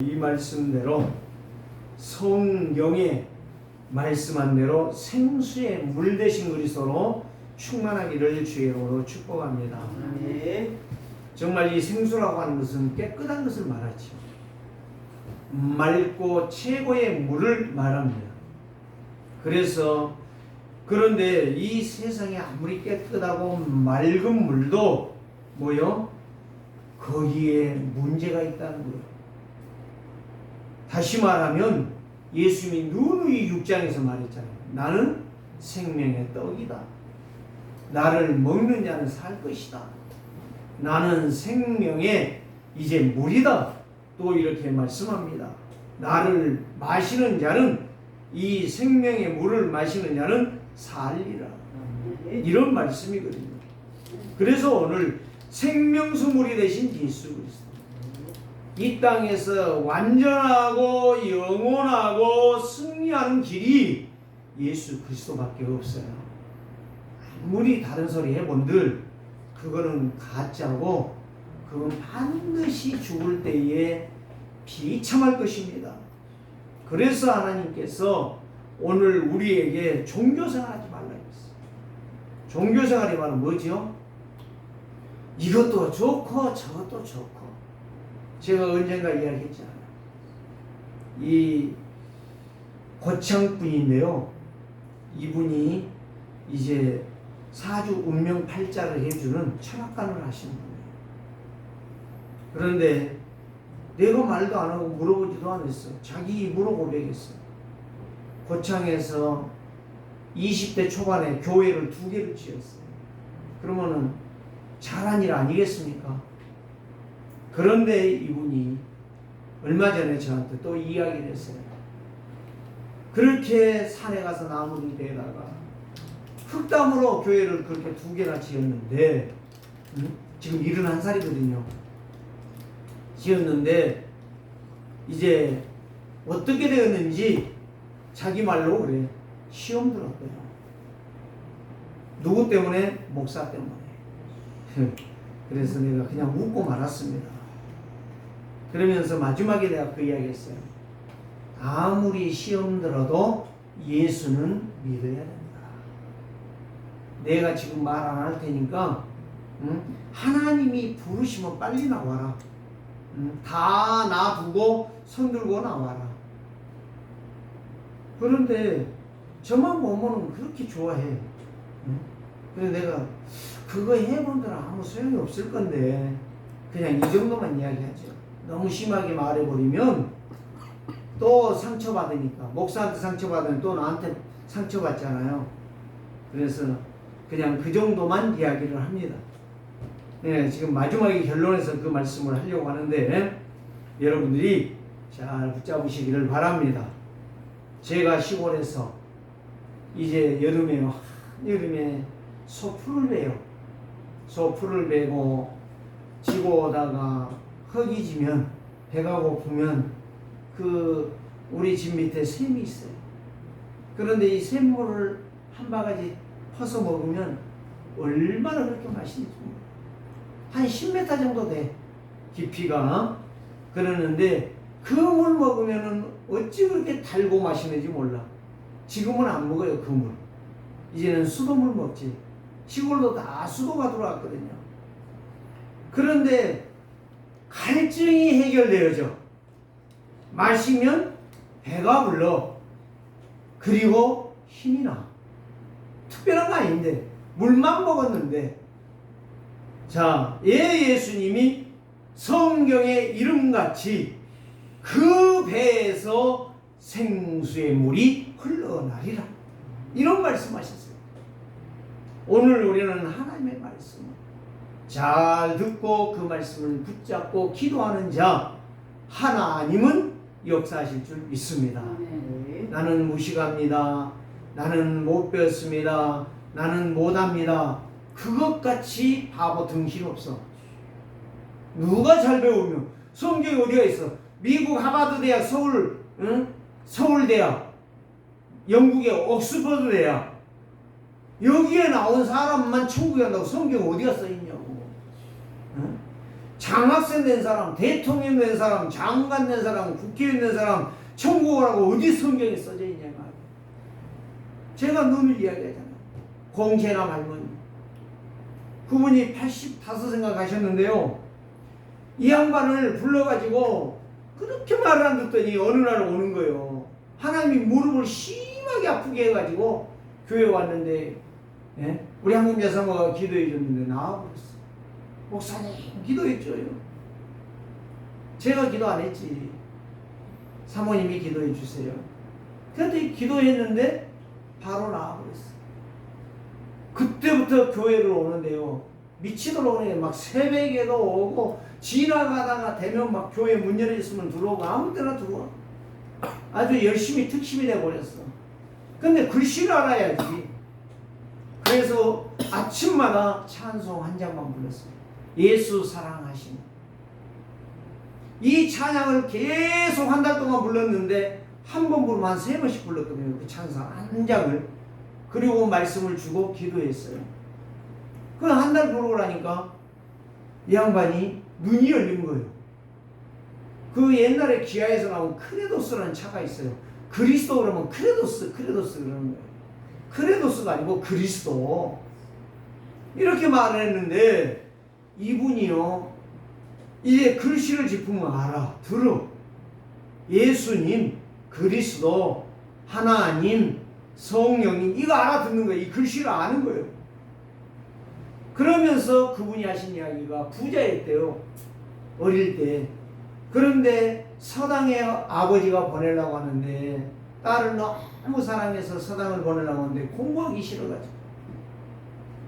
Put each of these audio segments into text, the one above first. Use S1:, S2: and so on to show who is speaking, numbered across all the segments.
S1: 이 말씀대로 성경에 말씀한 대로 생수의 물 되신 그리스도로 충만하기를 주의 이름으로 축복합니다.
S2: 네.
S1: 정말 이 생수라고 하는 것은 깨끗한 것을 말하죠. 맑고 최고의 물을 말합니다. 그런데 이 세상에 아무리 깨끗하고 맑은 물도 뭐요? 거기에 문제가 있다는 거예요. 다시 말하면 예수님이 누누이 6장에서 말했잖아요. 나는 생명의 떡이다. 나를 먹는 자는 살 것이다. 나는 생명의 이제 물이다. 또 이렇게 말씀합니다. 나를 마시는 자는, 이 생명의 물을 마시는 자는 살리라. 이런 말씀이거든요. 그래서 오늘 생명수 물이 되신 예수 그리스도, 이 땅에서 완전하고 영원하고 승리하는 길이 예수 그리스도밖에 없어요. 아무리 다른 소리 해본들 그거는 가짜고, 그건 반드시 죽을 때에 비참할 것입니다. 그래서 하나님께서 오늘 우리에게 종교생활하지 말라 했어요. 종교생활이 바로 뭐죠? 이것도 좋고 저것도 좋고. 제가 언젠가 이야기했잖아요. 이 고창분인데요. 이분이 이제 사주 운명 팔자를 해주는 철학관을 하시는 분이에요. 그런데 내가 말도 안 하고 물어보지도 않았어. 자기 입으로 고백했어. 고창에서 20대 초반에 교회를 2개를 지었어요. 그러면은 잘한 일 아니겠습니까? 그런데 이분이 얼마 전에 저한테 또 이야기를 했어요. 그렇게 산에 가서 나무를 베다가 흙담으로 교회를 그렇게 2개나 지었는데, 지금 71살이거든요. 지었는데 이제 어떻게 되었는지 자기 말로 그래. 시험 들었대요. 누구 때문에? 목사 때문에. 그래서 내가 그냥 웃고 말았습니다. 그러면서 마지막에 내가 그 이야기 했어요. 아무리 시험 들어도 예수는 믿어야 된다. 내가 지금 말 안 할 테니까 하나님이 부르시면 빨리 나와라. 다 놔두고 손 들고 나와라. 그런데 저만 보면은 그렇게 좋아해. 그래서 내가 그거 해본들 아무 소용이 없을 건데 그냥 이 정도만 이야기하죠. 너무 심하게 말해버리면 또 상처받으니까, 목사한테 상처받으면 또 나한테 상처받잖아요. 그래서 그냥 그 정도만 이야기를 합니다. 네, 지금 마지막에 결론에서 그 말씀을 하려고 하는데 여러분들이 잘 붙잡으시기를 바랍니다. 제가 시골에서 이제 여름에 소풀을 베요. 소풀을 베고 지고 오다가 흙이 지면, 배가 고프면 우리 집 밑에 샘이 있어요. 그런데 이 샘물을 한 바가지 퍼서 먹으면 얼마나 그렇게 맛있는지 몰라요. 한 10m 정도 돼, 깊이가. 그러는데 그 물 먹으면은 어찌 그렇게 달고 맛있는지 몰라. 지금은 안 먹어요, 그 물. 이제는 수돗물 먹지. 시골도 다 수도가 들어왔거든요. 그런데 갈증이 해결되어져. 마시면 배가 불러. 그리고 힘이 나. 특별한 거 아닌데, 물만 먹었는데. 자, 예수님이 성경의 이름같이 그 배에서 생수의 물이 흘러나리라. 이런 말씀하셨어요. 오늘 우리는 하나님의 말씀을 잘 듣고 그 말씀을 붙잡고 기도하는 자, 하나님은 역사하실 줄 믿습니다. 나는 무식합니다. 나는 못 배웠습니다. 나는 못합니다. 그것같이 바보 등신 없어. 누가 잘 배우면 성경이 어디가 있어? 미국 하버드 대학, 서울대학, 영국의 옥스퍼드 대학, 여기에 나온 사람만 천국에 간다고 성경 어디가 써있냐고. 장학생 된 사람, 대통령 된 사람, 장관 된 사람, 국회의원 된 사람 천국을 하고 어디 성경에 써져 있냐 말이에요. 제가 늘 이야기하잖아요. 공채남 할머니. 그분이 85세인가 가셨는데요. 이 양반을 불러가지고 그렇게 말을 안 듣더니 어느 날 오는 거예요. 하나님이 무릎을 심하게 아프게 해가지고 교회 왔는데, 예? 우리 한국 여사모가 기도해 줬는데 나와버렸어. 목사님 기도해줘요. 제가 기도 안 했지. 사모님이 기도해 주세요. 그런데 기도했는데 바로 나와버렸어. 그때부터 교회를 오는데요. 미치도록 오네. 막 새벽에도 오고 지나가다가 되면 막 교회 문 열어있으면 들어오고 아무 때나 들어와. 아주 열심히 특심이 돼버렸어. 근데 글씨를 알아야지. 그래서 아침마다 찬송 한 장만 불렀어요. 예수 사랑하시는. 이 찬양을 계속 한 달 동안 불렀는데 한 번 부르면 한 3번씩 불렀거든요. 그 찬송 한 장을. 그리고 말씀을 주고 기도했어요. 그걸 한 달 부르고 나니까 이 양반이 눈이 열린 거예요. 그 옛날에 기아에서 나온 크레도스라는 차가 있어요. 그리스도 그러면 크레도스 그러는 거예요. 크레도스가 아니고 그리스도. 이렇게 말을 했는데 이분이요. 이제 글씨를 짚으면 알아. 들어. 예수님, 그리스도, 하나님, 성령님. 이거 알아듣는 거예요. 이 글씨를 아는 거예요. 그러면서 그분이 하신 이야기가 부자였대요. 어릴 때. 그런데 서당에 아버지가 보내려고 하는데 딸을 너무 사랑해서 서당을 보내려고 하는데 공부하기 싫어가지고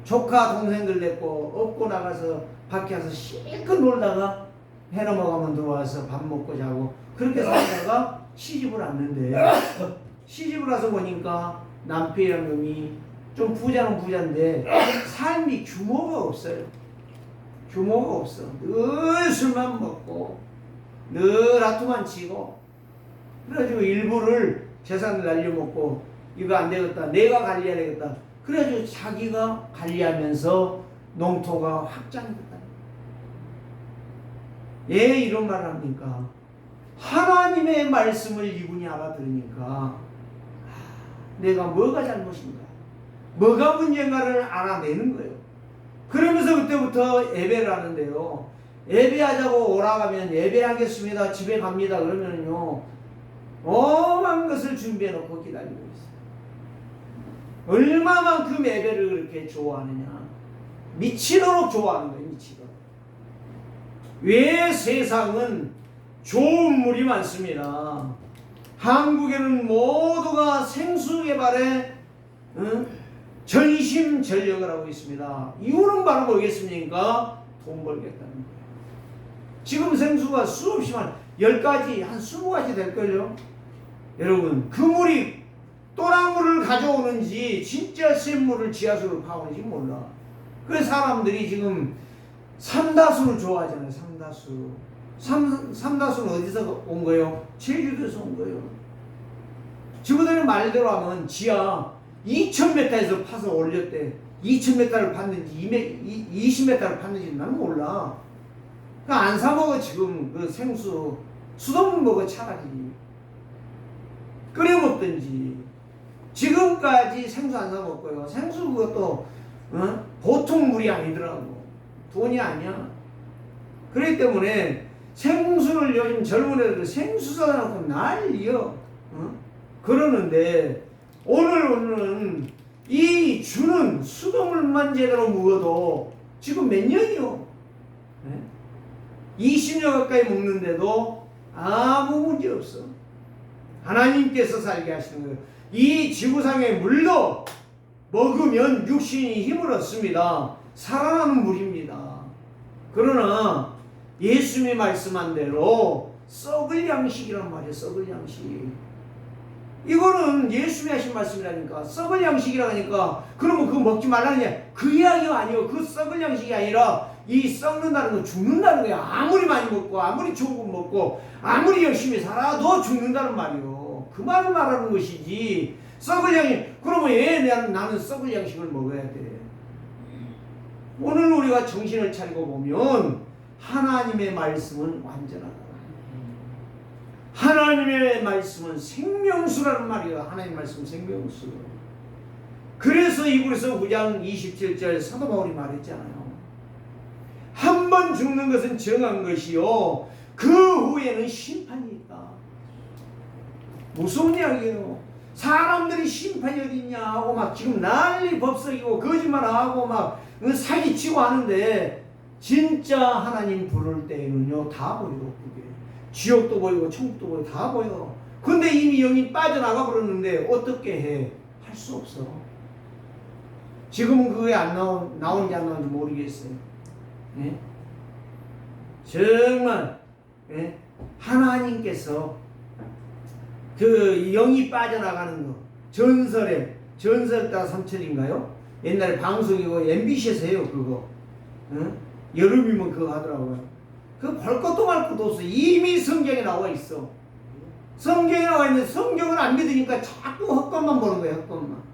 S1: 조카 동생들 데리고 업고 나가서 밖에 와서 실컷 놀다가 해 넘어가면 들어와서 밥 먹고 자고 그렇게 살다가 시집을 왔는데 시집을 와서 보니까 남편이라는 놈이 좀 부자는 부자인데 삶이 규모가 없어요. 규모가 없어. 늘 술만 먹고 늘 아투만 치고 그래가지고 일부를 재산을 날려먹고 이거 안 되겠다. 내가 관리해야 되겠다. 그래가지고 자기가 관리하면서 농토가 확장됐다. 예, 이런 말을 합니까? 하나님의 말씀을 이분이 알아들으니까 내가 뭐가 잘못인가? 뭐가 문제인가를 알아내는 거예요. 그러면서 그때부터 예배를 하는데요. 예배하자고 오라가면 예배하겠습니다. 집에 갑니다. 그러면요. 엄한 것을 준비해 놓고 기다리고 있어요. 얼마만큼 예배를 그렇게 좋아하느냐. 미치도록 좋아하는 거예요. 미치도록. 왜 세상은 좋은 물이 많습니다. 한국에는 모두가 생수 개발에 전심전력을 하고 있습니다. 이유는 바로 뭐겠습니까? 돈 벌겠다는 거예요. 지금 생수가 수없이 많아요. 10가지, 한 20가지 될걸요? 여러분, 그 물이 또랑물을 가져오는지 진짜 센 물을 지하수로 파오는지 몰라. 그래서 사람들이 지금 삼다수를 좋아하잖아요. 삼다수. 삼다수는 어디서 온 거예요? 제주도에서 온 거예요. 지구들의 말대로 하면 지하 2000m에서 파서 올렸대. 2000m를 팠는지 20m를 팠는지 나는 몰라. 안 사먹어. 지금 그 생수 수돗물 먹어. 차라리 끓여 먹든지. 지금까지 생수 안 사먹고요. 생수 그것도 보통 물이 아니더라고. 돈이 아니야. 그렇기 때문에 생수를 요즘 젊은 애들 생수 사놓고 난리여. 그러는데 오늘은 이 주는 수돗물만 제대로 먹어도 지금 몇 년이요? 20년 가까이 먹는데도 아무 문제 없어. 하나님께서 살게 하시는 거예요. 이 지구상의 물도 먹으면 육신이 힘을 얻습니다. 살아나는 물입니다. 그러나 예수님이 말씀한 대로 썩을 양식이란 말이에요. 썩을 양식. 이거는 예수님이 하신 말씀이라니까. 썩을 양식이라 하니까 그러면 그거 먹지 말라는 게 그 이야기가 아니에요. 그 썩을 양식이 아니라 이 썩는다는 건 죽는다는 거야. 아무리 많이 먹고 아무리 좋은 거 먹고 아무리 열심히 살아도 죽는다는 말이에요. 그 말을 말하는 것이지. 썩을 양식. 그러면 왜 나는 썩을 양식을 먹어야 돼? 오늘 우리가 정신을 차리고 보면 하나님의 말씀은 완전하다. 하나님의 말씀은 생명수라는 말이에요. 하나님의 말씀은 생명수. 그래서 이브리서 9장 27절 사도 바울이 말했잖아요. 한 번 죽는 것은 정한 것이요 그 후에는 심판이 있다. 무서운 이야기예요. 사람들이 심판이 어디 있냐 하고 막 지금 난리 법석이고 거짓말하고 막 사기치고 하는데 진짜 하나님 부를 때에는요 다 보여. 그게 지옥도 보이고 천국도 보이고 다 보여. 근데 이미 영이 빠져나가 버렸는데 어떻게 해? 할 수 없어. 지금은 그게 나오는지 안 나오는지 모르겠어요. 예? 정말 예? 하나님께서 그 영이 빠져나가는 거 전설다 삼천인가요? 옛날에 방송이고 MBC에서 해요 그거. 응? 여름이면 그거 하더라고요. 그거 볼 것도 말 것도 없어. 이미 성경에 나와 있어. 성경에 나와 있는데 성경을 안 믿으니까 자꾸 헛것만 보는 거예요. 헛것만.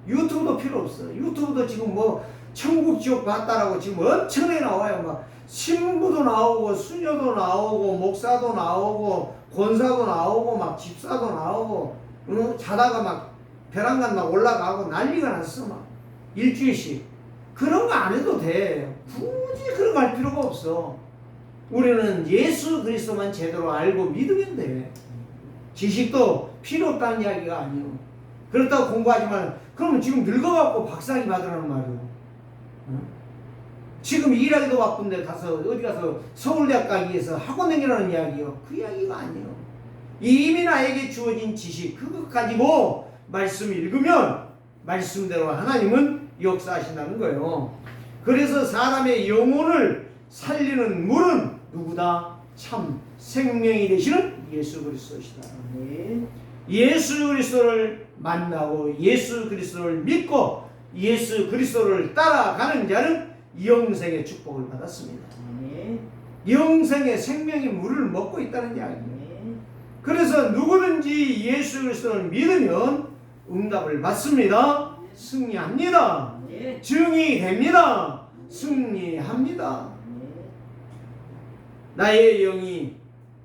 S1: 유튜브도 필요 없어. 유튜브도 지금 뭐 천국 지옥 봤다라고 지금 엄청나게 나와요. 막 신부도 나오고 수녀도 나오고 목사도 나오고 권사도 나오고 막 집사도 나오고 자다가 막 벼랑간 막 올라가고 난리가 났어. 막 일주일씩. 그런 거 안 해도 돼. 굳이 그런 거 할 필요가 없어. 우리는 예수 그리스도만 제대로 알고 믿으면 돼. 지식도 필요 없다는 이야기가 아니에요. 그렇다고 공부하지만 그러면 지금 늙어갖고 박사학위 받으라는 말이에요. 지금 일하기도 바쁜데 어디 가서 서울대학 가기 위해서 학원 다니라는 이야기요. 그 이야기가 아니에요. 이미 나에게 주어진 지식 그것 가지고 말씀 읽으면 말씀대로 하나님은 역사하신다는 거예요. 그래서 사람의 영혼을 살리는 물은 누구다? 참 생명이 되시는 예수 그리스도시다. 예수 그리스도를 만나고 예수 그리스도를 믿고 예수 그리스도를 따라가는 자는 영생의 축복을 받았습니다. 영생의 생명의 물을 먹고 있다는 이야기입니다. 그래서 누구든지 예수 그리스도를 믿으면 응답을 받습니다. 승리합니다. 증의됩니다. 승리합니다. 나의 영이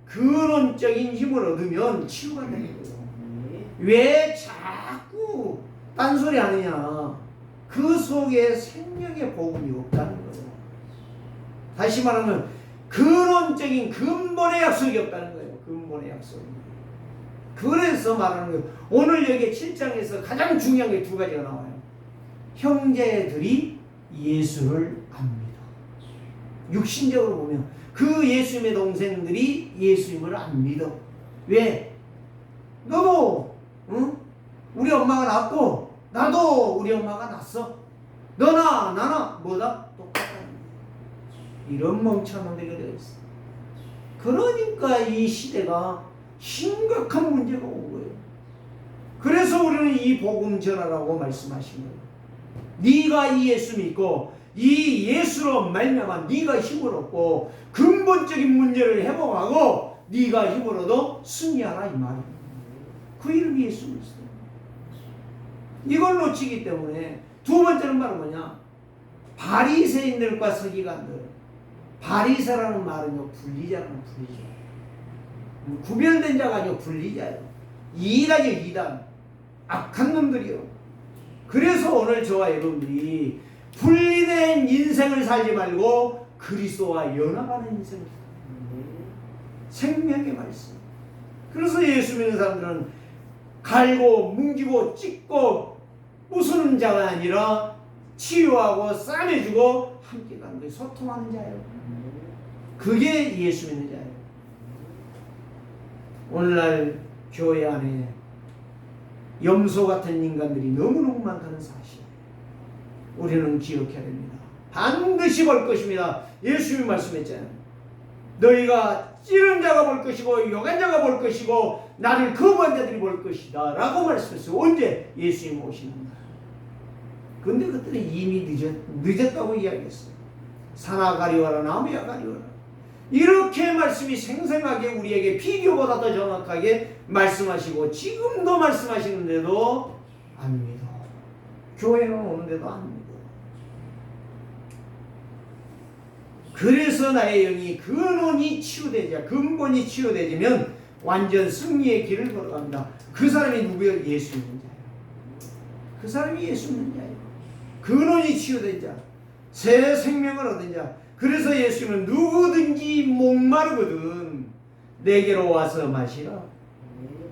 S1: 근원적인 힘을 얻으면 치유가 되는 거예요. 왜 자꾸 딴소리 하느냐. 그 속에 생명의 복음이 없다는 거예요. 다시 말하면 근원적인 근본의 약속이 없다는 거예요. 근본의 약속이. 그래서 말하는 거예요. 오늘 여기 7장에서 가장 중요한 게 두 가지가 나와요. 형제들이 예수를 압니다. 육신적으로 보면 그 예수님의 동생들이 예수님을 안 믿어. 왜? 너도 우리 엄마가 낳았고 나도 우리 엄마가 낳았어. 너나 나나 뭐다? 똑같다는 거야. 이런 멍청한 놈들이 되어 있어. 그러니까 이 시대가 심각한 문제가 온 거예요. 그래서 우리는 이 복음 전하라고 말씀하신 거예요. 네가 이 예수 믿고 이 예수로 말미암아 네가 힘을 얻고 근본적인 문제를 회복하고 네가 힘을 얻어 승리하라 이 말이에요. 그 이름이 예수 그리스도. 이걸 놓치기 때문에 두 번째는 바로 뭐냐? 바리새인들과 서기관들. 바리새라는 말은요 분리자라는 분리자. 구별된 자가 아니고 분리자예요. 이단이요 이단. 악한 놈들이요. 그래서 오늘 저와 여러분들이 분리된 인생을 살지 말고 그리스도와 연합하는 인생을 생명의 말씀. 그래서 예수 믿는 사람들은 갈고 뭉기고 찢고 부수는 자가 아니라 치유하고 싸매주고 함께 가는 거예요. 소통하는 자예요. 그게 예수 믿는 자예요. 오늘날 교회 안에 염소 같은 인간들이 너무너무 많다는 사실 우리는 기억해야 됩니다. 반드시 볼 것입니다. 예수님이 말씀했잖아요. 너희가 찌른 자가 볼 것이고 요간 자가 볼 것이고 나를 거부한 자들이 볼 것이다 라고 말씀했어요. 언제? 예수님 오시는 날. 근데 그때는 이미 늦었다고 이야기했어요. 산아 가리워라 나무야 가리워라. 이렇게 말씀이 생생하게 우리에게 비교보다 더 정확하게 말씀하시고 지금도 말씀하시는데도 안 믿어. 교회는 오는데도 안 믿어. 그래서 나의 영이 근원이 치유되자, 근본이 치유되지면 완전 승리의 길을 걸어갑니다. 그 사람이 누구예요? 예수 믿는 자예요. 그 사람이 예수 믿는 자예요. 근원이 치유된 자, 새 생명을 얻은 자. 그래서 예수는 누구든지 목마르거든 내게로 와서 마시라.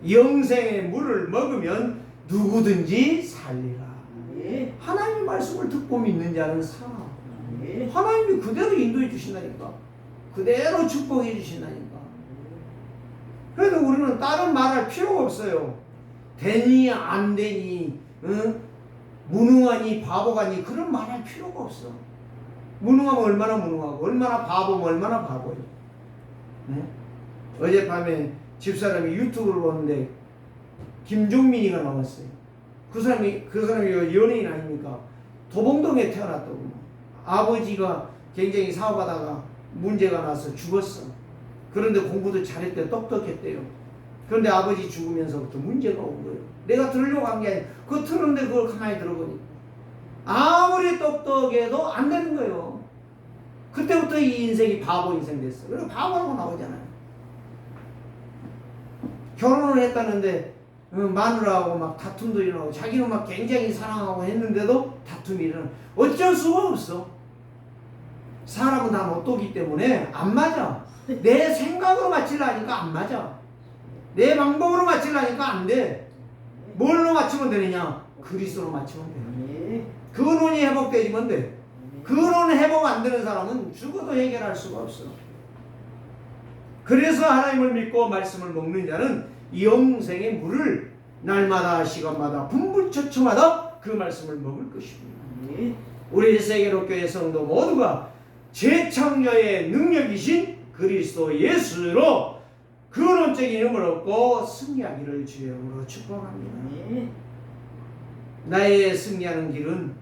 S1: 영생의 물을 먹으면 누구든지 살리라. 하나님의 말씀을 듣고 믿는 자는 살아. 하나님이 그대로 인도해 주신다니까. 그대로 축복해 주신다니까. 그래서 우리는 다른 말할 필요가 없어요. 되니 안 되니, 무능하니 바보가니 그런 말할 필요가 없어. 무능하면 얼마나 무능하고 얼마나 바보면 얼마나 바보예요. 네? 어젯밤에 집사람이 유튜브를 보는데 김종민이가 나왔어요. 그 사람이 연예인 아닙니까? 도봉동에 태어났다고. 아버지가 굉장히 사업하다가 문제가 나서 죽었어. 그런데 공부도 잘했대요. 똑똑했대요. 그런데 아버지 죽으면서부터 문제가 온 거예요. 내가 들으려고 한 게 아니라 그거 틀었는데 그걸 가만히 들어보니까 아무리 똑똑해도 안 되는 거예요. 그때부터 이 인생이 바보 인생 됐어. 그리고 바보라고 나오잖아요. 결혼을 했다는데 마누라하고 막 다툼도 일어나고 자기는 막 굉장히 사랑하고 했는데도 다툼이 일어나. 어쩔 수가 없어. 사람은 다 못되기 때문에 안 맞아. 내 생각으로 맞추려니까 안 맞아. 내 방법으로 맞추려니까 안 돼. 뭘로 맞추면 되느냐? 그리스도로 맞추면 돼. 근원이 회복되지면 돼. 근원 회복 안 되는 사람은 죽어도 해결할 수가 없어. 그래서 하나님을 믿고 말씀을 먹는 자는 영생의 물을 날마다 시간마다 분분처처마다 그 말씀을 먹을 것입니다. 우리 세계로교회 성도 모두가 재창조의 능력이신 그리스도 예수로 근원적인 이름을 얻고 승리하기를 주의 이름으로 축복합니다. 나의 승리하는 길은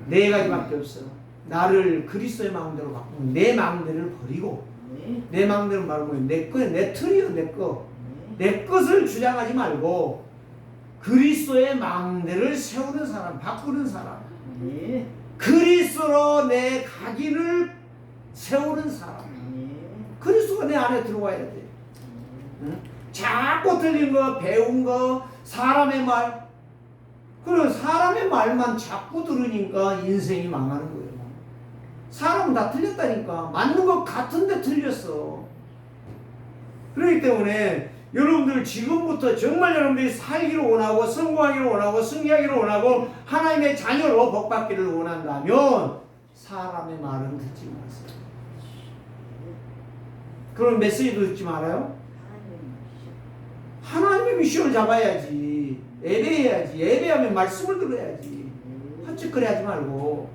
S1: 네 가지밖에 없어. 나를 그리스도의 마음대로 바꾸고 내 마음대로를 버리고, 내 마음대로 말하면 내 거, 내 틀이요, 내 거. 내 것을 주장하지 말고 그리스도의 마음대로를 세우는 사람, 바꾸는 사람. 그리스도로 내 각인을 세우는 사람. 그리스도가 내 안에 들어와야 돼. 자꾸 들린 거, 배운 거, 사람의 말. 그리고 사람의 말만 자꾸 들으니까 인생이 망하는 거예요. 사람은 다 틀렸다니까. 맞는 것 같은데 틀렸어. 그렇기 때문에 여러분들 지금부터 정말 여러분들이 살기를 원하고 성공하기를 원하고 승리하기를 원하고 하나님의 자녀로 복받기를 원한다면 사람의 말은 듣지 마세요. 그럼 메시지도 듣지 말아요? 하나님의 미션을 잡아야지. 예배해야지. 예배하면 말씀을 들어야지. 헛짓거리 하지 말고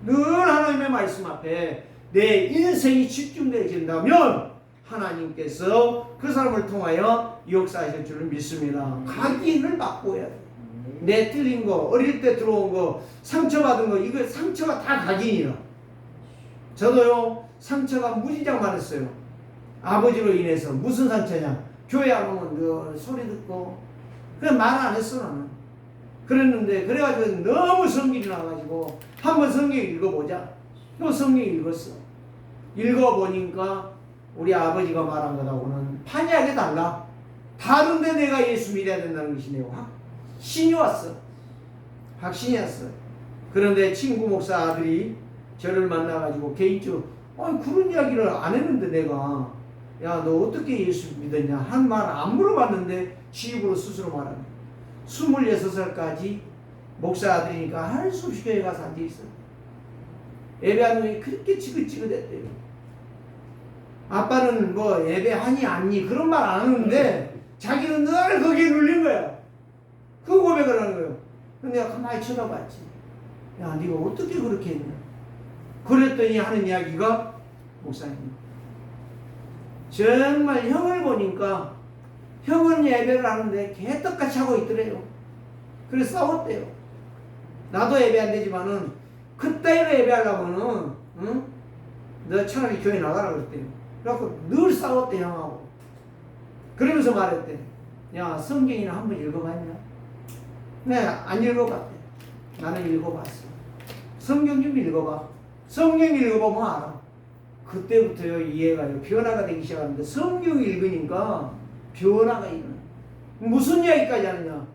S1: 늘 하나님의 말씀 앞에 내 인생이 집중되어진다면 하나님께서 그 사람을 통하여 역사하실 줄을 믿습니다. 각인을 바꿔야 돼. 내 틀린 거, 어릴 때 들어온 거, 상처받은 거, 이거 상처가 다 각인이야. 저도요, 상처가 무지장 많았어요. 아버지로 인해서. 무슨 상처냐? 교회 안 오면 늘 소리 듣고, 그냥 말 안 했어, 나는. 그랬는데, 그래가지고 너무 성질이 나가지고, 한번 성경 읽어보자. 또 성경 읽었어. 읽어보니까, 우리 아버지가 말한 것하고는 판이하게 달라. 다른데 내가 예수 믿어야 된다는 것이 내 확신이 왔어. 확신이 왔어. 그런데 친구 목사 아들이 저를 만나가지고 개인적으로 그런 이야기를 안 했는데 내가 야 너 어떻게 예수 믿었냐 한 말 안 물어봤는데 지 입으로 스스로 말하네. 26살까지 목사 아들이니까 할 수 없이 교회 가서 앉아있어. 예배하는 게 그렇게 지긋지긋했대요. 아빠는 뭐 예배하니 않니 그런 말 안 하는데 자기는 늘 거기에 눌린 거야. 그 고백을 하는 거예요. 근데 내가 가만히 쳐다봤지. 야 네가 어떻게 그렇게 했냐. 그랬더니 하는 이야기가 목사님 정말 형을 보니까 형은 예배를 하는데 개떡같이 하고 있더래요. 그래서 싸웠대요. 나도 예배 안 되지만은 그따위로 예배하려면은 응? 너 차라리 교회 나가라 그랬대요. 그래갖고 늘 싸웠대 형하고. 그러면서 말했대. 야 성경이나 한번 읽어봤냐? 네 안 읽어봤대. 나는 읽어봤어. 성경 좀 읽어봐. 성경 읽어보면 알아. 그때부터요 이해가요 변화가 되기 시작하는데 성경 읽으니까 변화가 일어나. 무슨 이야기까지 하느냐?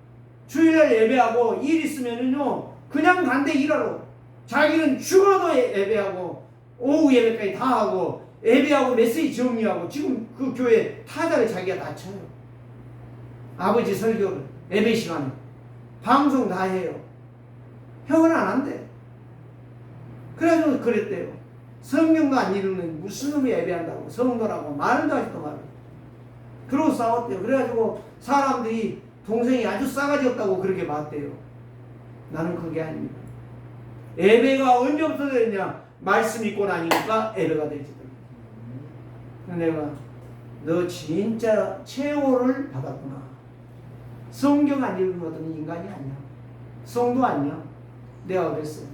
S1: 주일날 예배하고 일 있으면은요 그냥 간대 일하러. 자기는 죽어도 예배하고 오후 예배까지 다 하고 예배하고 메시지 정리하고 지금 그 교회 타자를 자기가 다 쳐요. 아버지 설교를 예배 시간에 방송 다 해요. 형은 안 한대. 그래가지고 그랬대요. 성경도 안 읽는 무슨 놈이 예배한다고 성도라고 말도 하지도 말고. 그러고 싸웠대요. 그래가지고 사람들이 동생이 아주 싸가지 없다고 그렇게 봤대요. 나는 그게 아닙니다. 예배가 언제부터 됐냐? 말씀 읽고 나니까 예배가 되지더라고요. 내가 너 진짜 최후를 받았구나. 성경 안 읽은 것은 인간이 아니야. 성도 아니야. 내가 그랬어요.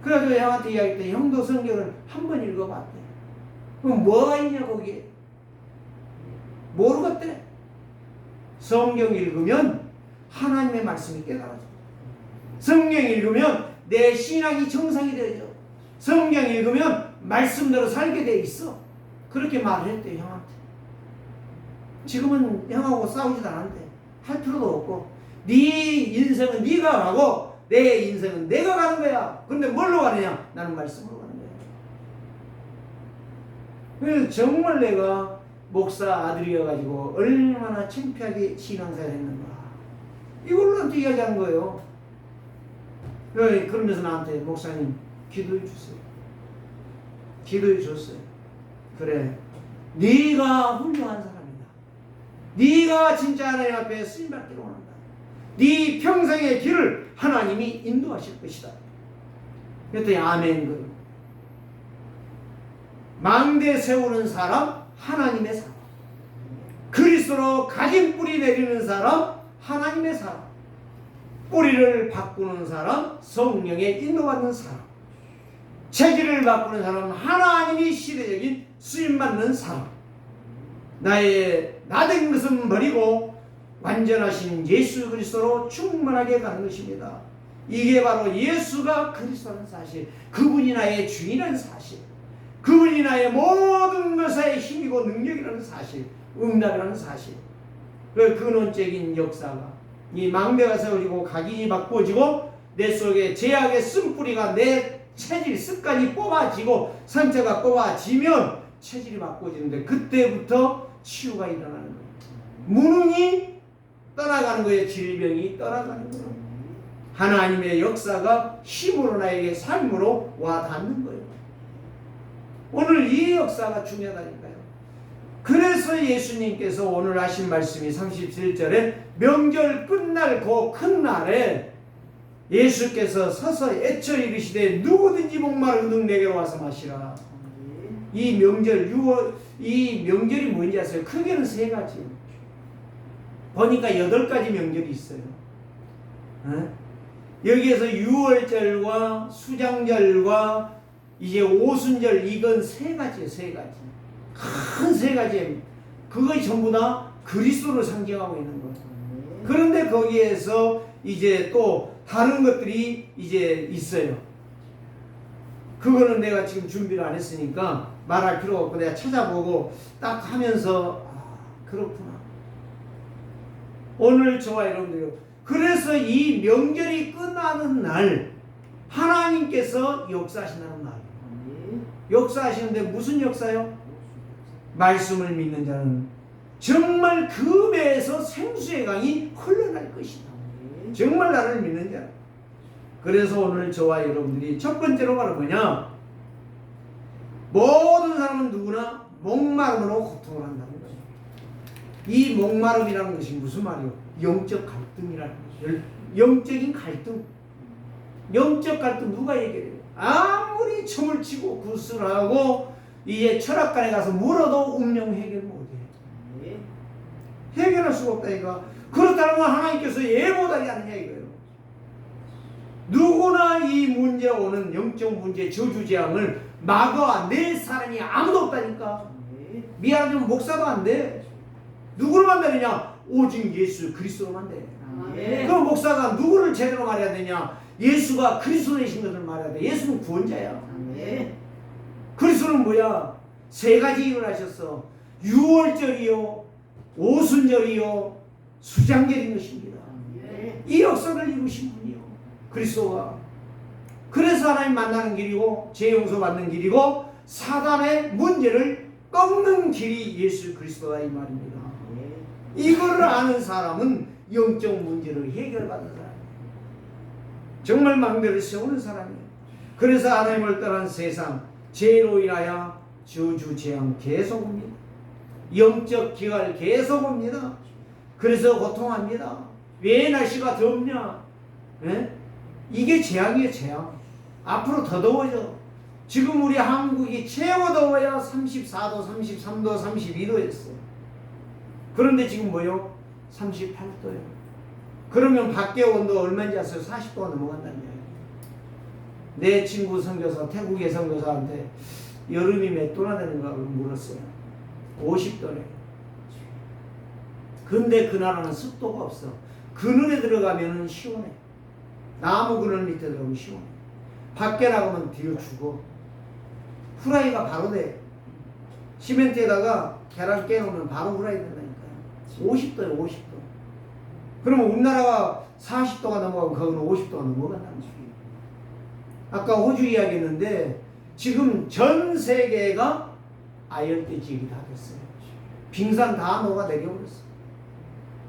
S1: 그래가지고 형한테 이야기했더니 형도 성경을 한 번 읽어봤대. 그럼 뭐가 있냐 거기에? 모르겠대. 성경 읽으면 하나님의 말씀이 깨달아져. 성경 읽으면 내 신앙이 정상이 되죠. 성경 읽으면 말씀대로 살게 돼 있어. 그렇게 말을 했대 형한테. 지금은 형하고 싸우지도 않는데 할 필요도 없고 네 인생은 네가 가고 내 인생은 내가 가는 거야. 근데 뭘로 가느냐? 나는 말씀으로 가는 거야. 그래서 정말 내가 목사 아들이어가지고 얼마나 창피하게 신앙생활 했는가. 이걸로 나한테 이야기하는 거예요. 그러면서 나한테 목사님 기도해 주세요. 기도해 줬어요. 그래, 네가 훌륭한 사람이다. 네가 진짜 하나님 앞에 쓰임받기로 원한다. 네 평생의 길을 하나님이 인도하실 것이다. 그랬더니 아멘. 망대 세우는 사람 하나님의 사람, 그리스도로 가진 뿌리 내리는 사람 하나님의 사람, 뿌리를 바꾸는 사람 성령의 인도받는 사람, 체질을 바꾸는 사람 하나님이 시대적인 쓰임받는 사람, 나의 나된 것은 버리고 완전하신 예수 그리스도로 충만하게 가는 것입니다. 이게 바로 예수가 그리스도라는 사실, 그분이 나의 주인이라는 사실, 그분이 나의 모든 것의 힘이고 능력이라는 사실, 응답이라는 사실. 그 근원적인 역사가 이 망대가 세워지고 각인이 바꿔지고 내 속에 죄악의 쓴뿌리가 내 체질, 습관이 뽑아지고 상처가 뽑아지면 체질이 바꿔지는데 그때부터 치유가 일어나는 거예요. 무능이 떠나가는 거예요. 질병이 떠나가는 거예요. 하나님의 역사가 힘으로 나에게 삶으로 와 닿는 거예요. 오늘 이 역사가 중요하다니까요. 그래서 예수님께서 오늘 하신 말씀이 37절에 명절 끝날 그 큰 날에 예수께서 서서 애처 이르시되 누구든지 목마르거든 내게로 와서 마시라. 이 명절 이 명절이 뭔지 아세요? 크게는 세 가지. 보니까 8가지 명절이 있어요. 여기에서 유월절과 수장절과 이제 오순절, 이건 세 가지예요. 세 가지. 큰 세 가지예요. 그것이 전부 다 그리스도를 상징하고 있는 거예요. 그런데 거기에서 이제 또 다른 것들이 이제 있어요. 그거는 내가 지금 준비를 안 했으니까 말할 필요가 없고 내가 찾아보고 딱 하면서 그렇구나. 오늘 저와 여러분들요. 그래서 이 명절이 끝나는 날 하나님께서 역사하신다는 날. 역사하시는데 무슨 역사요? 말씀을 믿는 자는 정말 그 배에서 생수의 강이 흘러날 것이다. 정말 나를 믿는 자. 그래서 오늘 저와 여러분들이 첫 번째로 바로 뭐냐? 모든 사람은 누구나 목마름으로 고통을 한다는 거예요. 이 목마름이라는 것이 무슨 말이요? 영적 갈등이라는 거예요. 영적인 갈등. 영적 갈등 누가 얘기해요? 아무리 춤을 치고 구슬하고 이제 철학관에 가서 물어도 운명 해결 못해. 해결할 수가 없다니까. 그렇다면 하나님께서 예보다리 하느냐 이거예요. 누구나 이 문제 오는 영적 문제 저주재앙을 막아낼 사람이 아무도 없다니까. 미안하지만 목사도 안 돼. 누구를 만나느냐? 오직 예수 그리스도로만 돼. 그럼 목사가 누구를 제대로 말해야 되냐? 예수가 그리스도이신 것을 말해야 돼. 예수는 구원자야. 그리스도는 예수는 뭐야? 세 가지 일을 하셨어. 유월절이요, 오순절이요, 수장절인 것입니다. 이 역사를 이루신 분이요, 그리스도가. 그래서 하나님 만나는 길이고 죄 용서받는 길이고 사단의 문제를 꺾는 길이 예수 그리스도다 이 말입니다. 이거를 아는 사람은 영적 문제를 해결받는 사람이에요. 정말 망대를 세우는 사람이에요. 그래서 하나님을 떠난 세상, 죄로 인하여 저주 재앙 계속 옵니다. 영적 기갈 계속 옵니다. 그래서 고통합니다. 왜 날씨가 덥냐? 네? 이게 재앙이에요, 재앙. 앞으로 더 더워져. 지금 우리 한국이 최고 더워야 34도, 33도, 32도였어요. 그런데 지금 뭐요? 38도요. 그러면 밖에 온도 얼마인지 아세요? 40도가 넘어간다는 이야기예요. 내 친구 선교사, 태국의 선교사한테 여름이 몇 도나 되는가 물었어요. 50도래. 근데 그 나라는 습도가 없어. 그늘에 들어가면 시원해. 나무 그늘 밑에 들어가면 시원해. 밖에 나가면 뒤로 죽어. 후라이가 바로 돼. 시멘트에다가 계란 깨놓으면 바로 후라이 된다니까요. 50도예요, 50도. 그러면 우리나라가 40도가 넘어가면 거기는 50도가 넘어간다는 거예요. 아까 호주 이야기했는데 지금 전 세계가 아열대 지역이 다 됐어요. 빙산 다 녹아내려버렸어요.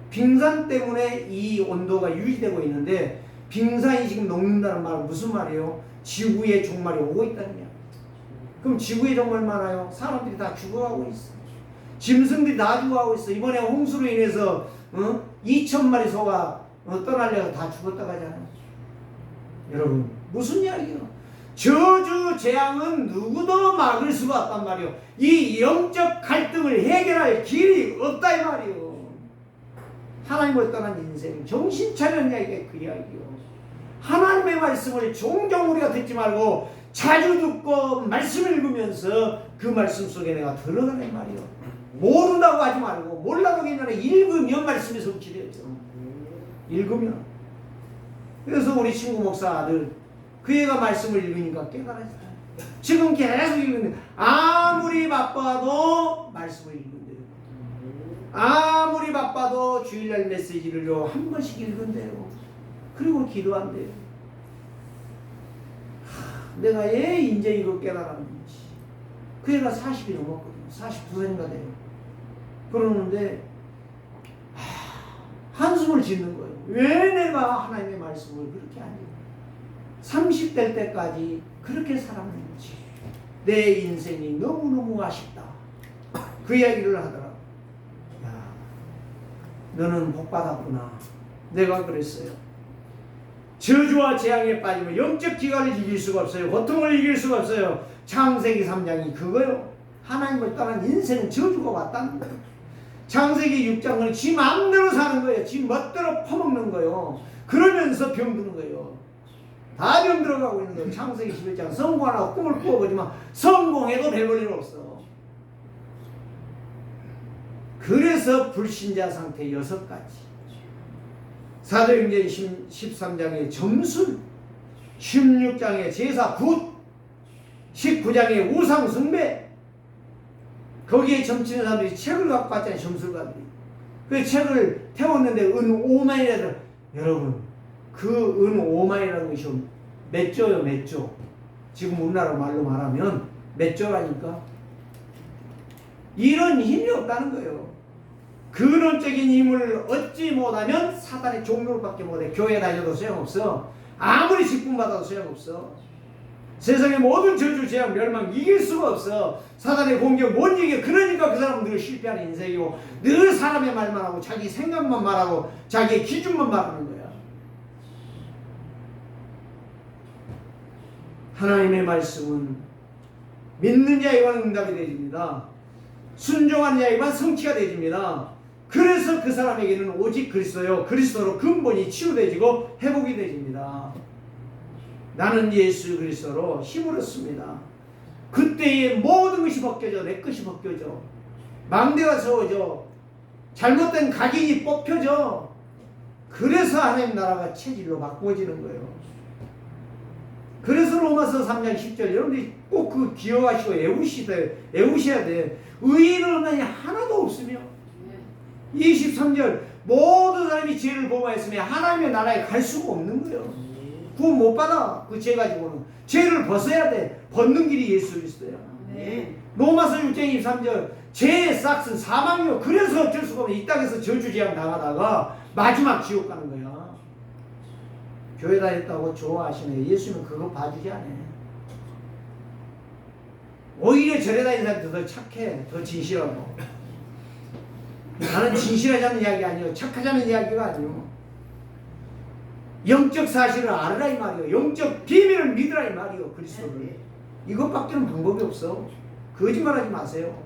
S1: 빙산 때문에 이 온도가 유지되고 있는데 빙산이 지금 녹는다는 말은 무슨 말이에요? 지구의 종말이 오고 있다는 이야기예요. 그럼 지구의 종말 많아요. 사람들이 다 죽어가고 있어. 짐승들이 다 죽어가고 있어. 이번에 홍수로 인해서 2,000마리 소가 떠나려고 다 죽었다 가잖아요. 여러분 무슨 이야기예요? 저주 재앙은 누구도 막을 수가 없단 말이에요. 이 영적 갈등을 해결할 길이 없다 이 말이에요. 하나님을 떠난 인생 정신 차렸냐 이게 그 이야기요. 하나님의 말씀을 종종 우리가 듣지 말고 자주 듣고 말씀 읽으면서 그 말씀 속에 내가 들어가는 말이요. 모른다고 하지 말고 몰라도 괜찮아. 읽으면 말씀이 성취되죠. 읽으면. 그래서 우리 친구 목사 아들 그 애가 말씀을 읽으니까 깨달아지잖아요. 지금 계속 읽는데 아무리 바빠도 말씀을 읽는데요. 아무리 바빠도 주일날 메시지를요 한 번씩 읽은대요. 그리고 기도한대요. 내가 왜 이제 이거 깨달았는지. 그 애가 40이 넘었거든요. 42세인가 돼요. 그러는데 한숨을 짓는 거예요. 왜 내가 하나님의 말씀을 그렇게 안 읽어? 30대 때까지 그렇게 살았는지. 내 인생이 너무너무 아쉽다. 그 이야기를 하더라고. 야, 너는 복받았구나. 내가 그랬어요. 저주와 재앙에 빠지면 영적 기관을 이길 수가 없어요. 고통을 이길 수가 없어요. 창세기 3장이 그거요. 하나님을 떠난 인생 저주가 왔다는 거예요. 창세기 6장은 지 마음대로 사는 거예요. 지 멋대로 퍼먹는 거예요. 그러면서 병드는 거예요. 다 병들어가고 있는 거예요. 창세기 11장 성공하라고 꿈을 꾸어보지만 성공해도 별볼일 없어. 그래서 불신자 상태 6가지. 사도행전 13장의 점술, 16장의 제사 굿, 19장의 우상 숭배. 거기에 점치는 사람들이 책을 갖고 왔잖아요. 점술가들이. 그 책을 태웠는데 은 5만이라도. 여러분 그 은 5만이라는 것이 몇 조요? 몇 조? 지금 우리나라 말로 말하면 몇 조라니까? 이런 힘이 없다는 거예요. 근원적인 힘을 얻지 못하면 사단의 종로를 받게 못해. 교회 다녀도 소용없어. 아무리 직분받아도 소용없어. 세상의 모든 저주, 재앙, 멸망 이길 수가 없어. 사단의 공격 못 이겨. 그러니까 그 사람은 늘 실패하는 인생이고 늘 사람의 말만 하고 자기 생각만 말하고 자기의 기준만 말하는 거야. 하나님의 말씀은 믿는 자에게만 응답이 되집니다. 순종하는 자에게만 성취가 되집니다. 그래서 그 사람에게는 오직 그리스도요. 그리스도로 근본이 치유되지고 회복이 되집니다. 나는 예수 그리스도로 힘을 얻습니다. 그때의 모든 것이 벗겨져. 내 것이 벗겨져. 망대가 세워져. 잘못된 각인이 뽑혀져. 그래서 하나님 나라가 체질로 바꾸어지는 거예요. 그래서 그래서 로마서 3장 10절 여러분들이 꼭 그 기억하시고 애우셔야 돼. 의인은 하나도 없으며 23절 모든 사람이 죄를 범하였으며 하나님의 나라에 갈 수가 없는 거예요. 구원 못 받아. 그 죄 가지고는 죄를 벗어야 돼. 벗는 길이 예수 그리스도야. 로마서 6장 23절 죄의 싹은 사망이요. 그래서 어쩔 수가 없네. 이 땅에서 저주제한 당하다가 마지막 지옥 가는 거야. 교회 다녔다고 좋아하시네. 예수는 그거 봐주지 않아. 오히려 절에 다니는 사람들 더 착해. 더 진실하고. 나는 진실하자는 이야기 아니에요. 착하자는 이야기가 아니에요. 영적 사실을 알으라 이 말이에요. 영적 비밀을 믿으라 이 말이에요. 그리스도를. 이것밖에는 방법이 없어. 거짓말하지 마세요.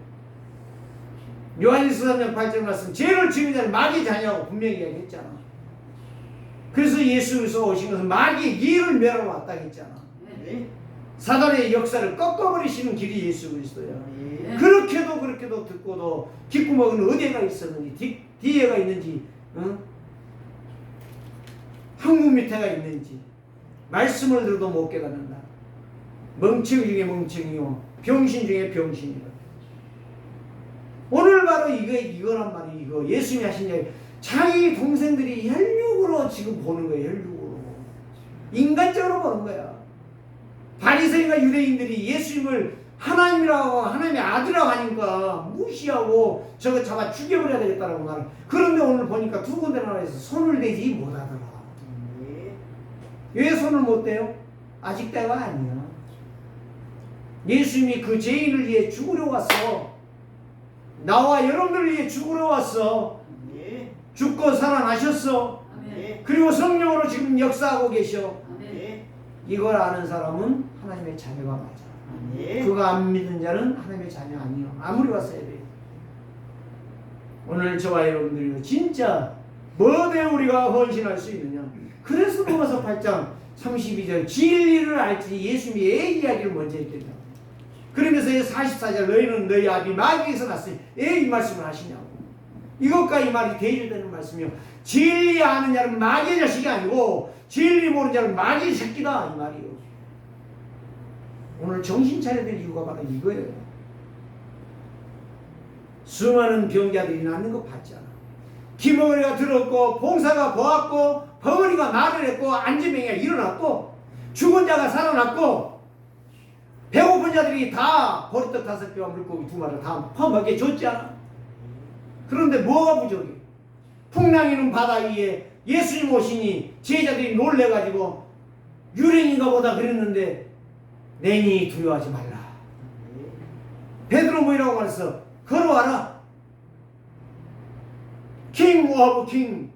S1: 요한일서 3장 8절 말씀 죄를 지은 자는 마귀의 자녀라고 분명히 이야기했잖아. 그래서 예수께서 오신 것은 마귀의 일을 멸하러 왔다 했잖아. 사단의 역사를 꺾어버리시는 길이 예수 그리스도예요. 그렇게도 듣고도 귓구멍은 어디가 있었는지 뒤에가 있는지 항문 밑에가 있는지 말씀을 들어도 못 깨닫는다. 멍청이 중에 멍청이요 병신 중에 병신이다. 오늘 바로 이거란 말이에요. 이거 예수님이 하신 얘기. 자기 동생들이 혈육으로 지금 보는 거예요. 혈육으로 인간적으로 보는 거야. 바리새인과 유대인들이 예수님을 하나님이라고 하나님의 아들이라고 하니까 무시하고 저거 잡아 죽여버려야 되겠다라고 말을. 그런데 오늘 보니까 두 군데 나라에서 손을 대지 못하더라. 왜 손을 못 대요? 아직 때가 아니야. 예수님이 그 죄인을 위해 죽으러 왔어. 나와 여러분들을 위해 죽으러 왔어. 죽고 살아나셨어. 그리고 성령으로 지금 역사하고 계셔. 이걸 아는 사람은 하나님의 자녀가 맞아. 그거 안 믿는 자는 하나님의 자녀 아니요. 아무리 왔어야 돼. 오늘 저와 여러분들이 진짜 뭐에 우리가 헌신할 수 있느냐. 그래서 로마서 8장 32절 진리를 알지 예수님이 애 이야기를 먼저 했겠다. 그러면서 44절 너희는 너희 아비 마귀에서 났으니 왜 이 말씀을 하시냐고. 이것과 이 말이 대조되는 말씀이요. 진리 아는 자는 마귀의 자식이 아니고 진리 모르는 자는 마귀의 새끼다 이 말이요. 오늘 정신 차려야 될 이유가 바로 이거예요. 수많은 병자들이 낫는 거 봤잖아. 김어머니가 들었고 봉사가 보았고 버머니가 말을 했고 안진병이가 일어났고 죽은 자가 살아났고 배고픈 자들이 다 보리떡 5개와 물고기 2마리를 다 퍼먹게 줬잖아. 그런데 뭐가 부족해? 풍랑이는 바다 위에 예수님 오시니 제자들이 놀래가지고 유령인가 보다 그랬는데 내니 두려워하지 말라. 베드로 뭐라고 말했어? 걸어와라. 킹 오브 킹.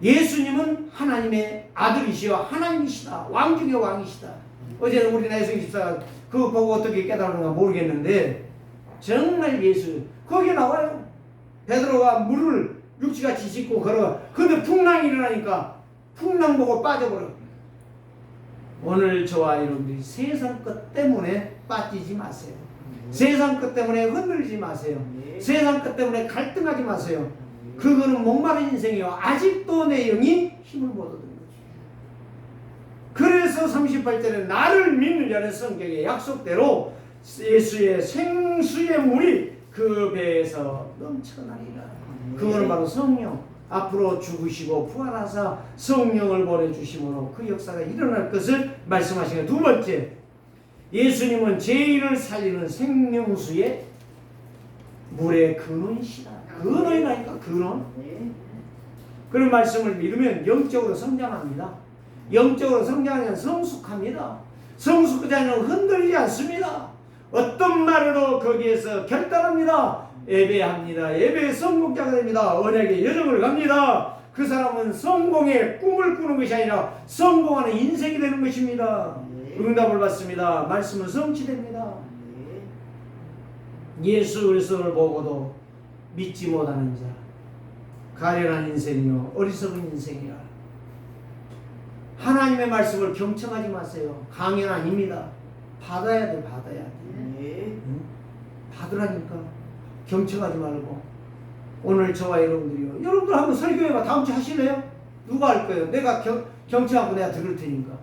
S1: 예수님은 하나님의 아들이시여 하나님이시다. 왕 중의 왕이시다. 어제는 우리 나혜성 집사가 그거 보고 어떻게 깨달았는가 모르겠는데 정말 예수 거기에 나와요. 베드로가 물을 육지같이 짚고 걸어가. 근데 풍랑이 일어나니까 풍랑 보고 빠져버려. 오늘 저와 여러분들이 세상 것 때문에 빠지지 마세요. 세상 것 때문에 흔들리지 마세요. 세상 것 때문에 갈등하지 마세요. 그거는 목마른 인생이에요. 아직도 내 영이 힘을 못 얻는 거죠. 그래서 38절에 나를 믿는 자는 성경의 약속대로 예수의 생수의 물이 그 배에서 넘쳐나리라. 그거는 바로 성령. 앞으로 죽으시고 부활하사 성령을 보내주심으로 그 역사가 일어날 것을 말씀하시는 두 번째, 예수님은 죄인을 살리는 생명수의 물의 근원이시다. 근원이라니까 근원. 그런 말씀을 믿으면 영적으로 성장합니다. 영적으로 성장하면 성숙합니다. 성숙하지 않으면 흔들리지 않습니다. 어떤 말으로 거기에서 결단합니다. 예배합니다. 예배의 성공자가 됩니다. 언약의 여정을 갑니다. 그 사람은 성공의 꿈을 꾸는 것이 아니라 성공하는 인생이 되는 것입니다. 응답을 받습니다. 말씀은 성취됩니다. 예수 그리스도를 보고도 믿지 못하는 자, 가련한 인생이요 어리석은 인생이라. 하나님의 말씀을 경청하지 마세요. 강연 아닙니다. 받아야 돼. 받아야 돼. 응? 받으라니까. 경청하지 말고. 오늘 저와 여러분들이요, 여러분들 한번 설교해봐. 다음 주 하실래요? 누가 할 거예요? 내가 경청하고 내가 들을 테니까.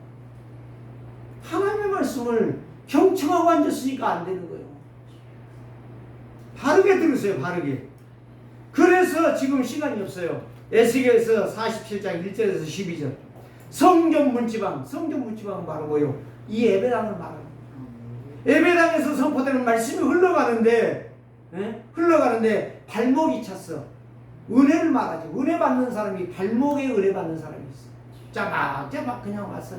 S1: 하나님의 말씀을 경청하고 앉았으니까 안 되는 거예요. 바르게 들으세요. 바르게. 그래서 지금 시간이 없어요. 에스겔서 47장 1절에서 12절. 성전 문지방 바로 뭐요? 이 예배당을 말합니다. 예배당에서 선포되는 말씀이 흘러가는데 발목이 찼어. 은혜를 말하지. 은혜 받는 사람이 발목에 은혜 받는 사람이 있어. 짜박짜박 그냥 왔어.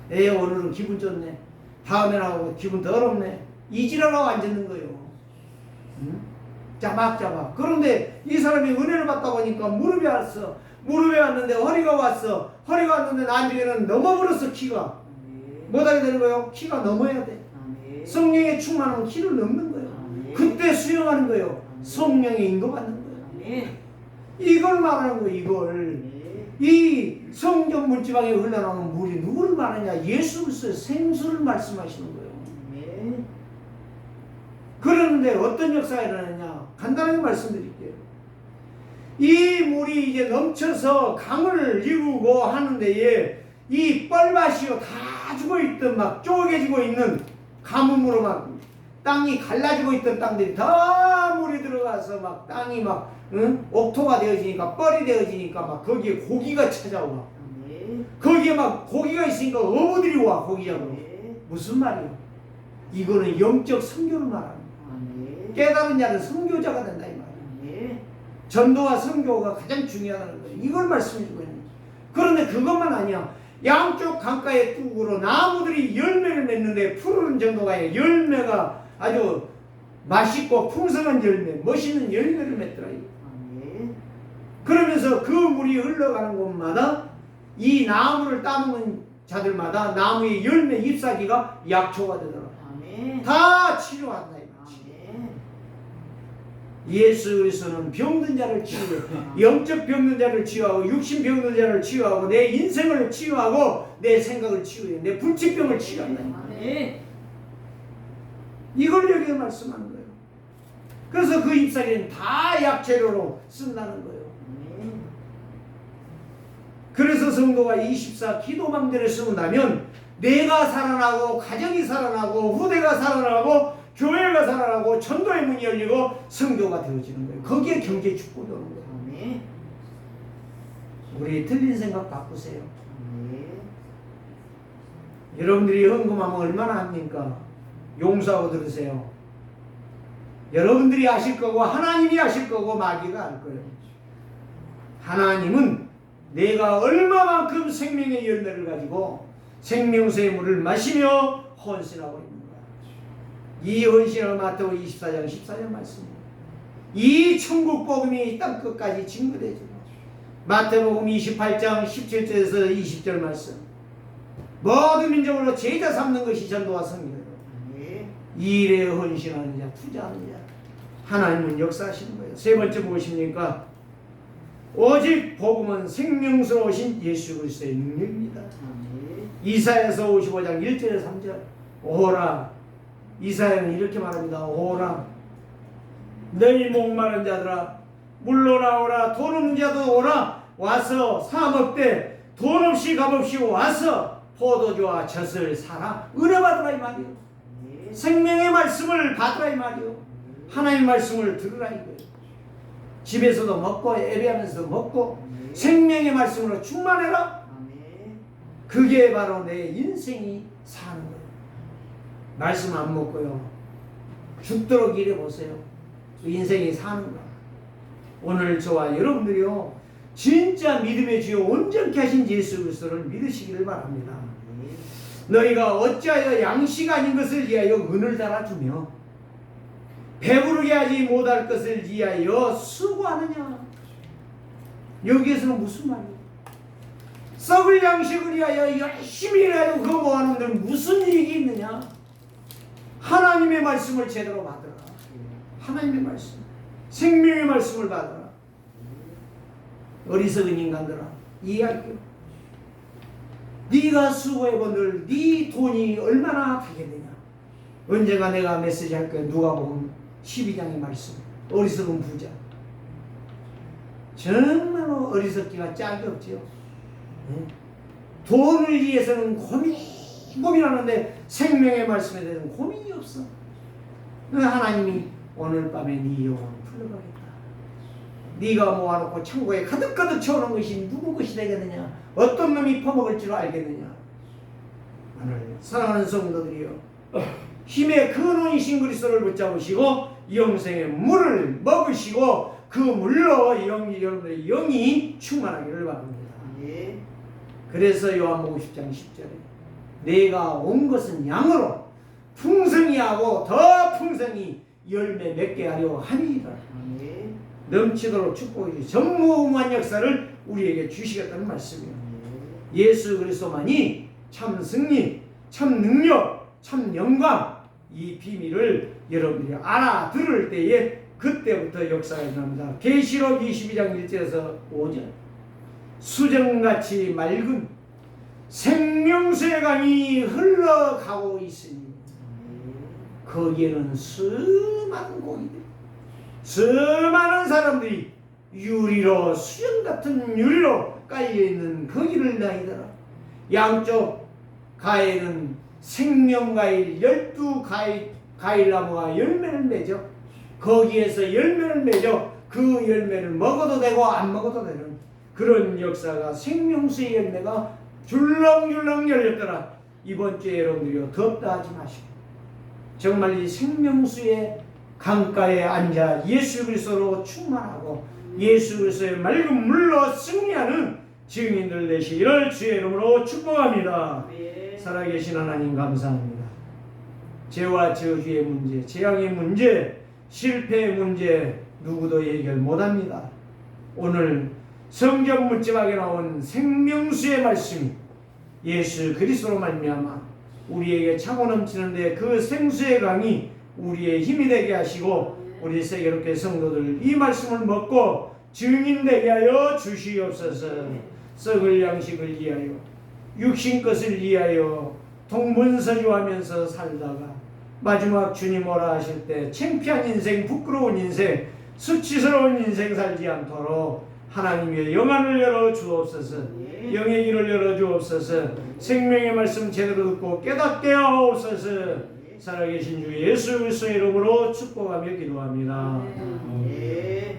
S1: 오늘은 기분 좋네. 다음에 나오고 기분 더럽네. 이지랄하고 앉는 거예요. 짜박짜박. 그런데 이 사람이 은혜를 받다 보니까 무릎에 왔어. 무릎에 왔는데 허리가 왔어. 허리가 왔는데 나중에는 넘어버렸어. 키가. 못하게 되는 거예요. 키가 넘어야 돼. 성령의 충만하면 키를 넘는 거예요. 그때 수용하는 거예요. 성령의 인도 받는 거예요. 이걸 말하는 거예요. 이걸. 이 성전 문지방에 흘러나오는 물이 누구를 말하냐? 예수 그리스도의 생수를 말씀하시는 거예요. 그런데 어떤 역사가 일어나냐? 간단하게 말씀드릴게요. 이 물이 이제 넘쳐서 강을 이루고 하는 데에 이 뻘밭이요 다 죽어있던 막 쪼개지고 있는 가뭄으로 막 땅이 갈라지고 있던 땅들이 다 물이 들어가서 막 땅이 막 옥토가 되어지니까 뻘이 되어지니까 막 거기에 고기가 찾아와. 거기에 막 고기가 있으니까 어부들이 와 고기 잡으러. 무슨 말이에요? 이거는 영적 선교를 말합니다. 깨달은 자는 선교자가 된다 이 말이에요. 전도와 선교가 가장 중요하다는 거예요. 이걸 말씀해주고 있는 거예요. 그런데 그것만 아니야. 양쪽 강가의 뚝으로 나무들이 열매를 맺는데 푸르른 정도가 아니라 열매가 아주 맛있고 풍성한 열매, 멋있는 열매를 맺더라. 그러면서 그 물이 흘러가는 곳마다 이 나무를 따먹는 자들마다 나무의 열매 잎사귀가 약초가 되더라. 다 치료한다. 예수 그리스도는 병든 자를 치유해. 영적 병든 자를 치유하고 육신 병든 자를 치유하고 내 인생을 치유하고 내 생각을 치유해. 내 불치병을 치유한다. 이걸 여기에 말씀하는 거예요. 그래서 그 잎사귀는 다 약재료로 쓴다는 거예요. 그래서 성도가 24 기도망대를 쓰는다면 내가 살아나고 가정이 살아나고 후대가 살아나고 교회가 살아나고 전도의 문이 열리고 성교가 되어지는 거예요. 거기에 경제 축복이 오는 거예요. 우리 틀린 생각 바꾸세요. 여러분들이 헌금하면 얼마나 합니까? 용서하고 들으세요. 여러분들이 하실 거고 하나님이 하실 거고 마귀가 할 거예요. 하나님은 내가 얼마만큼 생명의 열매를 가지고 생명수의 물을 마시며 헌신하고 있는 거야. 이 헌신을 마태복음 24장 14절 말씀입니다. 이 천국 복음이 땅 끝까지 증거되죠. 마태복음 28장 17절에서 20절 말씀. 모든 민족으로 제자 삼는 것이 전도와 선교예요. 이 일에 헌신하는 자, 투자하는 자, 하나님은 역사하시는 거예요. 세 번째 무엇입니까? 오직 복음은 생명수로 오신 예수 그리스도의 능력입니다. 이사야서 55장 1절에 3절. 오라. 이사야는 이렇게 말합니다. 오라. 너희 목마른 자들아 물로 나오라. 돈 없는 자도 오라. 와서 사먹되 돈 없이 값없이 와서 포도주와 젖을 사라. 은혜 받으라 이 말이요. 생명의 말씀을 받으라 이 말이요. 하나님의 말씀을 들으라 이거예요. 집에서도 먹고 예배하면서도 먹고 생명의 말씀으로 충만해라. 그게 바로 내 인생이 사는 거예요. 말씀 안 먹고요 죽도록 일해보세요. 그 인생이 사는 거예요. 오늘 저와 여러분들이요 진짜 믿음의 주요 온전케 하신 예수 그리스도를 믿으시기를 바랍니다. 너희가 어찌하여 양식 아닌 것을 위하여 은을 달아주며 배부르게 하지 못할 것을 위하여 수고하느냐. 여기에서는 무슨 말이에요? 썩을 양식을 위하여 열심히 일해가지고 그거 모아놓는데 무슨 이익이 있느냐? 하나님의 말씀을 제대로 받으라. 하나님의 말씀, 생명의 말씀을 받으라. 어리석은 인간들아 이해할게요. 네가 수고해본들 네 돈이 얼마나 되겠느냐. 언젠가 내가 메시지 할 거예요. 누가복음 12장의 말씀. 어리석은 부자. 정말로 어리석기가 짝이 없지요. 돈을 위해서는 고민이 고민하는데 생명의 말씀에 대해서는 고민이 없어. 하나님이 오늘 밤에 네 영혼 풀러가겠다. 네가 모아놓고 창고에 가득가득 채워놓은 것이 누구 것이 되겠느냐? 어떤 놈이 퍼먹을 줄 알겠느냐? 오늘 사랑하는 성도들이여, 힘의 근원이신 그리스도를 붙잡으시고 영생의 물을 먹으시고 그 물로 여러분들의 영이 충만하기를 바랍니다.
S2: 예.
S1: 그래서 요한복음 10장 10절에 내가 온 것은 양으로 풍성히 하고 더 풍성히 열매 맺게 하려 함이니라.
S2: 예.
S1: 넘치도록 축복이 전무후무한 역사를 우리에게 주시겠다는 말씀이에요. 예수 그리스도만이 참 승리, 참 능력, 참 영광, 이 비밀을 여러분들이 알아들을 때에 그때부터 역사가 일어납니다. 계시록 22장 1절에서 5절 수정같이 맑은 생명수의 강이 흘러가고 있으니 거기에는 수많은 고기들, 수많은 사람들이 유리로, 수정 같은 유리로 깔려있는 거기를 나이더라. 양쪽 가에는 생명과일 12가일나무가 열매를 맺어 거기에서 열매를 맺어 그 열매를 먹어도 되고 안 먹어도 되는 그런 역사가 생명수의 열매가 줄렁줄렁 열렸더라. 이번 주에 여러분들이 덥다 하지 마시고 정말 이 생명수의 강가에 앉아 예수 그리스도로 충만하고 예수 그리스도의 맑은 물로 승리하는 증인들 되시기를 주의 이름으로 축복합니다. 살아계신 하나님 감사합니다. 죄와 저주의 문제, 재앙의 문제, 실패의 문제 누구도 해결 못합니다. 오늘 성경 문집학에 나온 생명수의 말씀이 예수 그리스도로 말미암아 우리에게 차고 넘치는데 그 생수의 강이 우리의 힘이 되게 하시고 우리 세계롭게 성도들 이 말씀을 먹고 증인되게 하여 주시옵소서. 썩을 양식을 위하여 육신 것을 위하여 동분서주하면서 살다가 마지막 주님 오라 하실 때 창피한 인생, 부끄러운 인생, 수치스러운 인생 살지 않도록 하나님의 영안을 열어 주옵소서. 영의 길을 열어 주옵소서. 생명의 말씀 제대로 듣고 깨닫게 하옵소서. 살아계신 주 예수 그리스도의 이름으로 축복하며 기도합니다.
S2: 예.